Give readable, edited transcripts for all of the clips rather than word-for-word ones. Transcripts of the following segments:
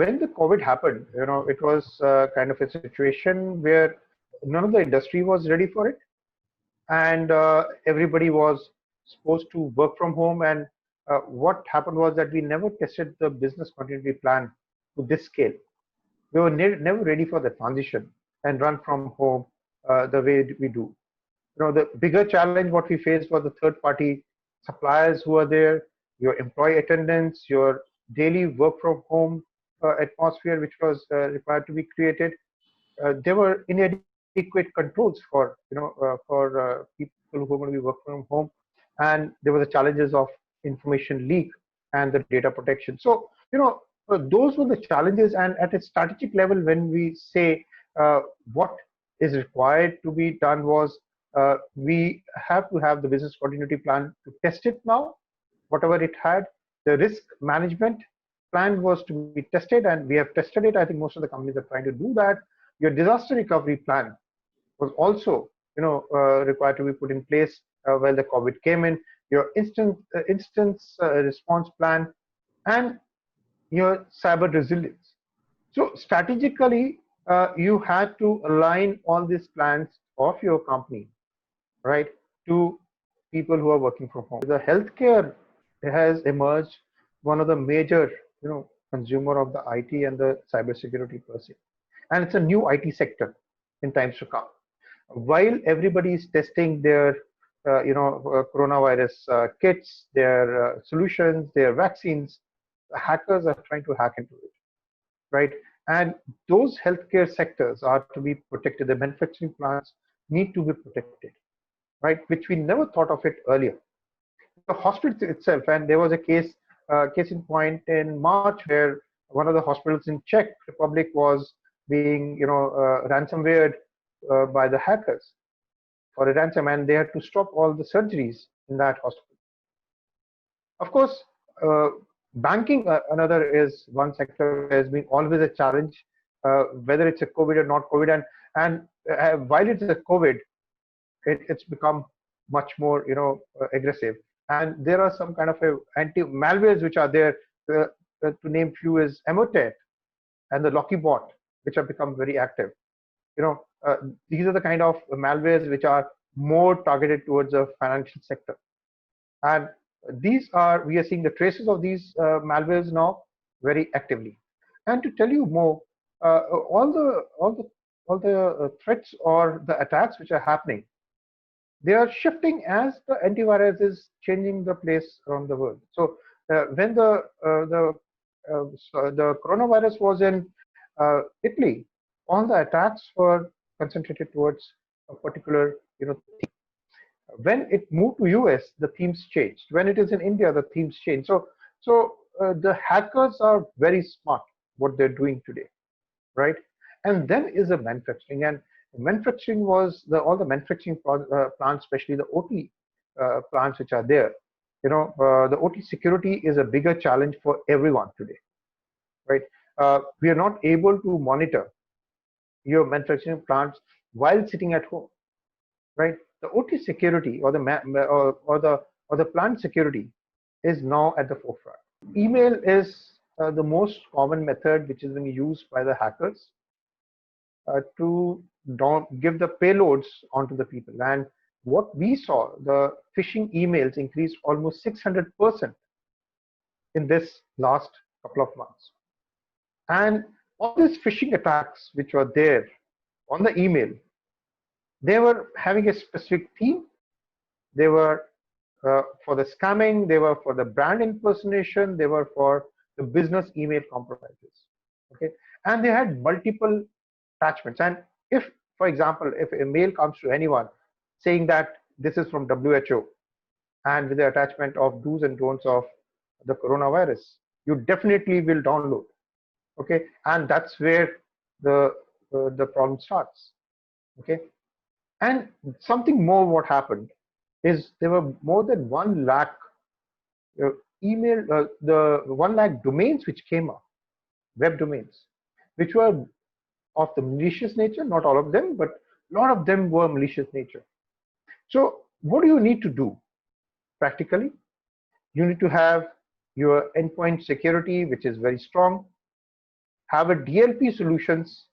when the COVID happened, it was kind of a situation where none of the industry was ready for it, and everybody was supposed to work from home. And what happened was that we never tested the business continuity plan to this scale. We were never ready for the transition and run from home the way we do. The bigger challenge what we faced was the third party suppliers who are there, your employee attendance, your daily work from home atmosphere which was required to be created. There were inadequate controls for people who are going to be working from home, and there were the challenges of information leak and the data protection. So those were the challenges. And at a strategic level, when we say what is required to be done was we have to have the business continuity plan to test it now, whatever it had. The risk management plan was to be tested, and we have tested it. I think most of the companies are trying to do that. Your disaster recovery plan was also required to be put in place when the COVID came in. Your instance response plan and your cyber resilience. So strategically, you had to align all these plans of your company, right, to people who are working from home. The healthcare has emerged one of the major, consumer of the IT and the cybersecurity per se, and it's a new IT sector in times to come. While everybody is testing their, coronavirus kits, their solutions, their vaccines, hackers are trying to hack into it, right? And those healthcare sectors are to be protected. The manufacturing plants need to be protected, right? Which we never thought of it earlier. The hospital itself, and there was a case in point in March where one of the hospitals in Czech Republic was being, ransomwared by the hackers for a ransom, and they had to stop all the surgeries in that hospital. Of course, banking, another is one sector has been always a challenge, whether it's a COVID or not COVID, and while it's a COVID, it's become much more, aggressive. And there are some kind of anti-malwares which are there. To name few is Emotet and the Lockybot, which have become very active. These are the kind of malwares which are more targeted towards the financial sector. And we are seeing the traces of these malwares now very actively. And to tell you more, all the threats or the attacks which are happening, they are shifting as the antivirus is changing the place around the world. So when the coronavirus was in Italy, all the attacks were concentrated towards a particular theme. When it moved to US, the themes changed. When it is in India, the themes change. So the hackers are very smart what they're doing today, right? And then is the manufacturing, and manufacturing was all the manufacturing plants, especially the OT plants which are there. The OT security is a bigger challenge for everyone today, right? We are not able to monitor your manufacturing plants while sitting at home, right? The OT security or the plant security is now at the forefront. Email is the most common method which is being used by the hackers to give the payloads onto the people. And what we saw, the phishing emails increased almost 600% in this last couple of months. And all these phishing attacks which were there on the email, they were having a specific theme. They were for the scamming, they were for the brand impersonation, they were for the business email compromises. Okay, and they had multiple attachments. And if, for example, if a mail comes to anyone saying that this is from WHO and with the attachment of do's and don'ts of the coronavirus, you definitely will download. Okay, and that's where the problem starts. Okay, and something more what happened is there were more than 1 lakh the 1 lakh domains which came up, web domains, which were of the malicious nature. Not all of them, but a lot of them were malicious nature. So what do you need to do practically? You need to have your endpoint security, which is very strong. have a DLP solutions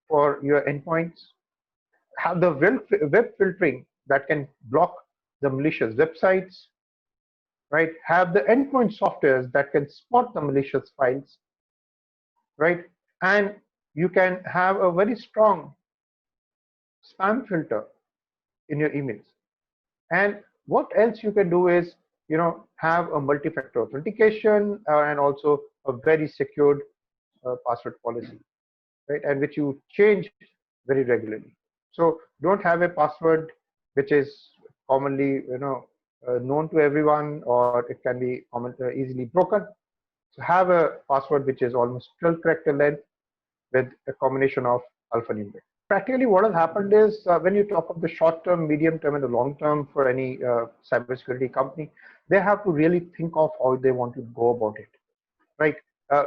for your endpoints, have the web filtering that can block the malicious websites, right? Have the endpoint softwares that can spot the malicious files, right? And you can have a very strong spam filter in your emails. And what else you can do is, have a multi-factor authentication and also a very secured password policy, right? And which you change very regularly. So don't have a password which is commonly, known to everyone, or it can be easily broken. So have a password which is almost 12 character length with a combination of alphanumeric. Practically, what has happened is when you talk of the short term, medium term, and the long term for any cybersecurity company, they have to really think of how they want to go about it, right?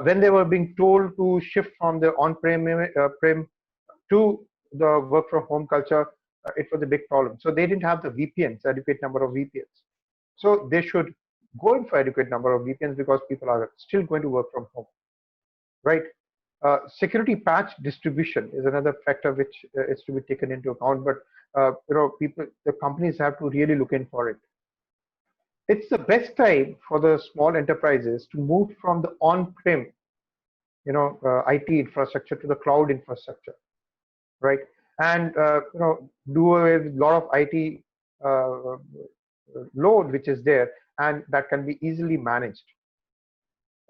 When they were being told to shift from the on-prem to the work from home culture, it was a big problem. So they didn't have the VPNs, adequate number of VPNs. So they should go in for adequate number of VPNs because people are still going to work from home, right? Security patch distribution is another factor which is to be taken into account, but the companies have to really look in for it. It's the best time for the small enterprises to move from the on-prem, IT infrastructure to the cloud infrastructure, right? And do a lot of IT load which is there, and that can be easily managed,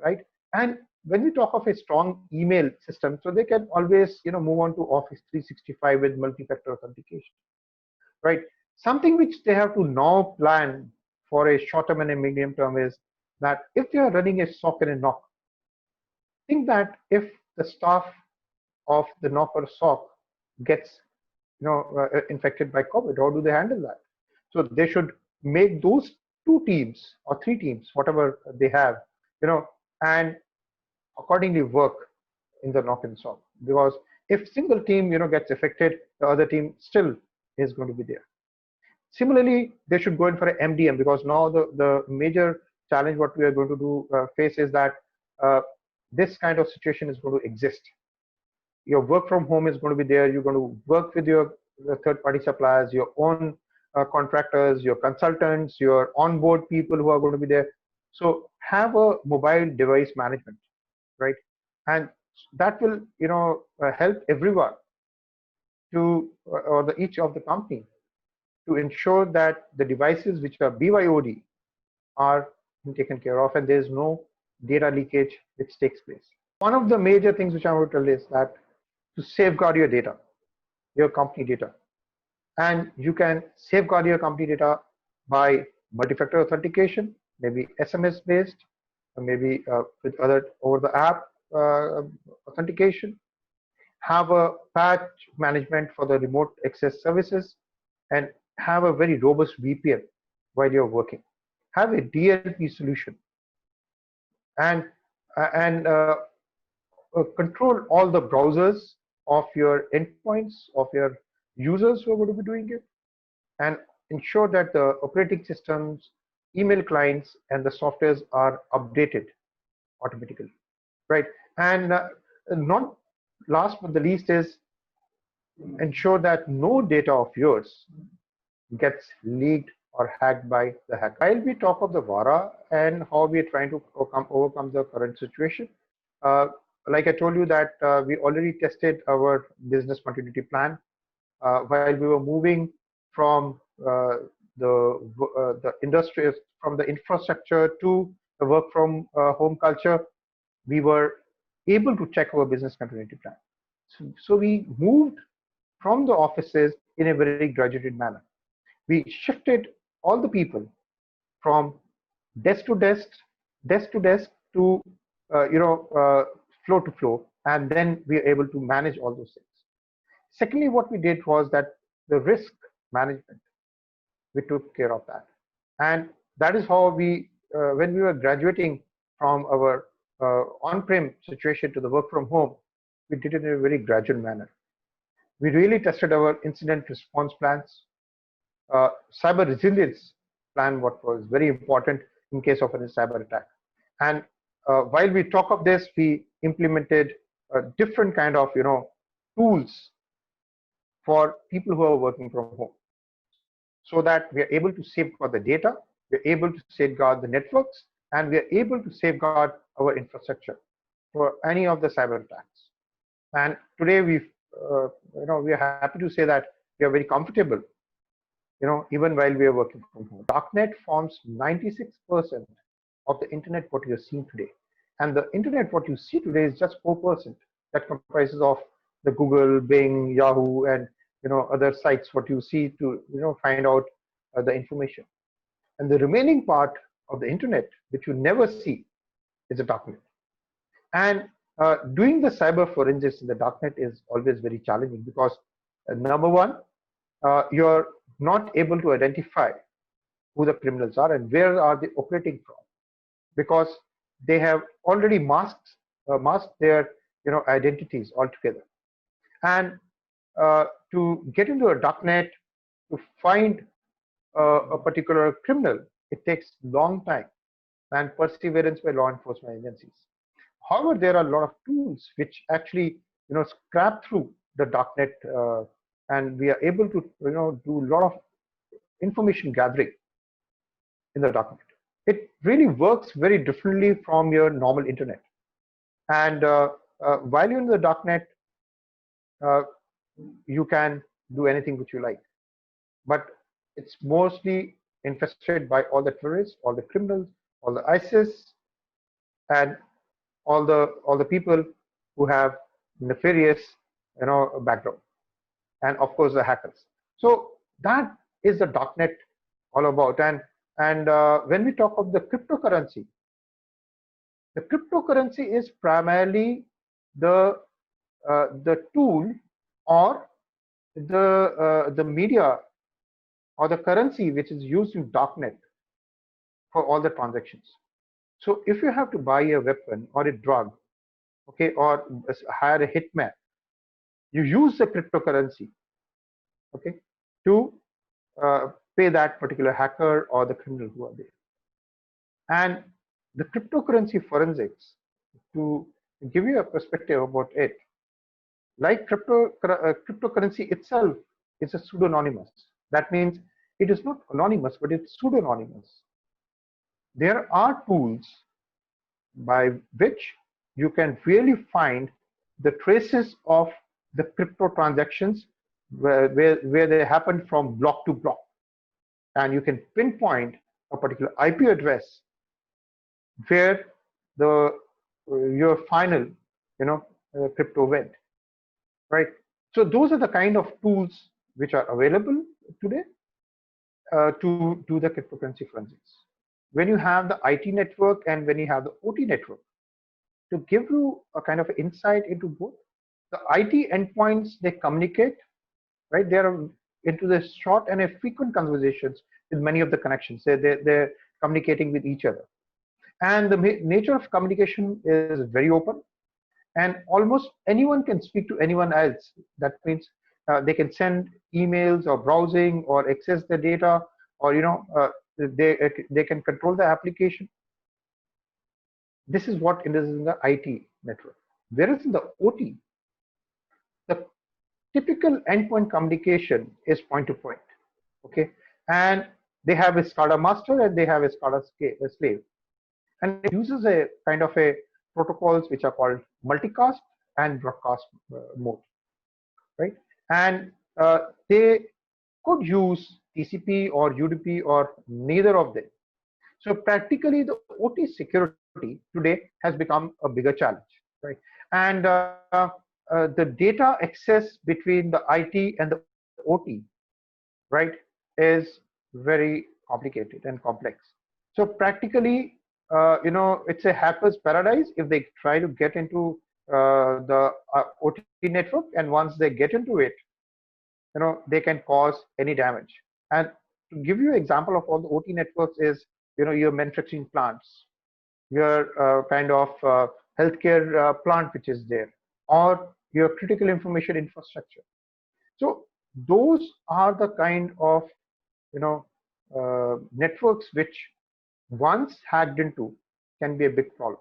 right? And when we talk of a strong email system, so they can always move on to Office 365 with multi-factor authentication, right? Something which they have to now plan for a short term and a medium term is that if they are running a SOC and a NOC, think that if the staff of the NOC or SOC gets infected by COVID, how do they handle that? So they should make those 2 teams or 3 teams, whatever they have, and accordingly work in the NOC and SOC. Because if single team gets affected, the other team still is going to be there. Similarly, they should go in for an MDM, because now the major challenge what we are going to do face is that this kind of situation is going to exist. Your work from home is going to be there. You're going to work with your third-party suppliers, your own contractors, your consultants, your onboard people who are going to be there. So have a mobile device management, right? And that will help everyone to or each of the company to ensure that the devices which are BYOD are taken care of and there is no data leakage which takes place. One of the major things which I want to tell is that to safeguard your data, your company data, and you can safeguard your company data by multi-factor authentication, maybe SMS based, or maybe with other over the app authentication. Have a patch management for the remote access services, and have a very robust VPN while you're working. Have a DLP solution, and control all the browsers of your endpoints, of your users who are going to be doing it, and ensure that the operating systems, email clients, and the softwares are updated automatically, right? And not last but the least is ensure that no data of yours gets leaked or hacked by the hacker. While we talk of the Vara and how we are trying to overcome the current situation, like I told you that we already tested our business continuity plan while we were moving from the industry, from the infrastructure to the work from home culture. We were able to check our business continuity plan. So we moved from the offices in a very graduated manner. We shifted all the people from desk to desk, to floor to floor, and then we are able to manage all those things. Secondly, what we did was that the risk management, we took care of that, and that is how we, when we were graduating from our on-prem situation to the work from home, we did it in a very gradual manner. We really tested our incident response plans, cyber resilience plan, what was very important in case of a cyber attack. And while we talk of this, we implemented different kind of tools for people who are working from home, so that we are able to safeguard the data, we are able to safeguard the networks, and we are able to safeguard our infrastructure for any of the cyber attacks. And today we are happy to say that we are very comfortable, even while we are working from home. Darknet forms 96% of the internet what you're seeing today. And the internet what you see today is just 4% that comprises of the Google, Bing, Yahoo, and other sites what you see to find out the information. And the remaining part of the internet which you never see is the darknet. And doing the cyber forensics in the darknet is always very challenging, because number one, you're not able to identify who the criminals are and where are they operating from, because they have already masked their identities altogether. And to get into a darknet to find a particular criminal, it takes long time and perseverance by law enforcement agencies. However, there are a lot of tools which actually scrap through the darknet, and we are able to do a lot of information gathering in the darknet. It really works very differently from your normal internet. And while you're in the darknet, you can do anything which you like, but it's mostly infested by all the terrorists, all the criminals, all the ISIS, and all the people who have nefarious background, and of course the hackers. So that is the darknet all about. And when we talk of the cryptocurrency is primarily the tool, or the media, or the currency which is used in darknet for all the transactions. So if you have to buy a weapon or a drug, okay, or hire a hitman, you use the cryptocurrency, okay, to pay that particular hacker or the criminal who are there. And the cryptocurrency forensics, to give you a perspective about it, like cryptocurrency itself is a pseudonymous. That means it is not anonymous, but it's pseudonymous. There are tools by which you can really find the traces of the crypto transactions where they happen from block to block, and you can pinpoint a particular IP address where your final crypto went, right? So those are the kind of tools which are available today to do the cryptocurrency forensics. When you have the IT network and when you have the OT network, to give you a kind of insight into both, the IT endpoints, they communicate, right? They are into the short and frequent conversations with many of the connections. They're communicating with each other. And the nature of communication is very open, and almost anyone can speak to anyone else. That means they can send emails or browsing or access the data, or they can control the application. This is what is in the IT network. Whereas in the OT, the typical endpoint communication is point to point, okay, and they have a SCADA master and they have a SCADA slave, and it uses a kind of a protocols which are called multicast and broadcast mode, right? And they could use TCP or UDP or neither of them. So practically the OT security today has become a bigger challenge, right? And the data access between the IT and the OT, right, is very complicated and complex. So practically, it's a hacker's paradise if they try to get into the OT network, and once they get into it, they can cause any damage. And to give you an example of all the OT networks is, your manufacturing plants, your kind of healthcare plant which is there, or your critical information infrastructure. So those are the kind of networks which once hacked into can be a big problem.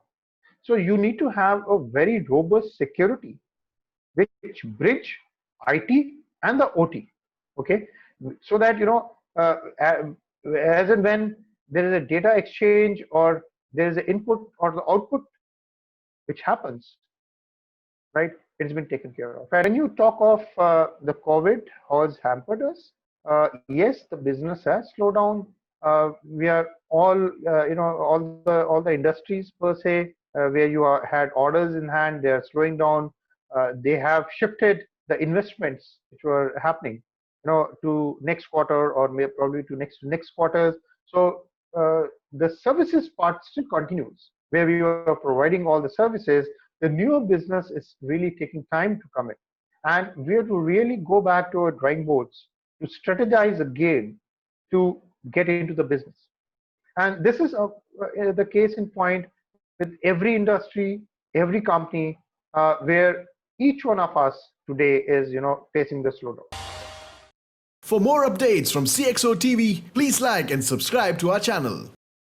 So you need to have a very robust security which bridge IT and the OT, okay, so that as and when there is a data exchange or there is an input or the output which happens, right, it's been taken care of. And when you talk of the COVID, how has hampered us? Yes, the business has slowed down. We are all, all the industries per se, where you had orders in hand, they are slowing down. They have shifted the investments which were happening, to next quarter or probably to next quarters. So the services part still continues, where we are providing all the services. The newer business is really taking time to come in, and we have to really go back to our drawing boards to strategize again to get into the business. And this is the case in point with every industry, every company, where each one of us today is, facing the slowdown. For more updates from CXO TV, please like and subscribe to our channel.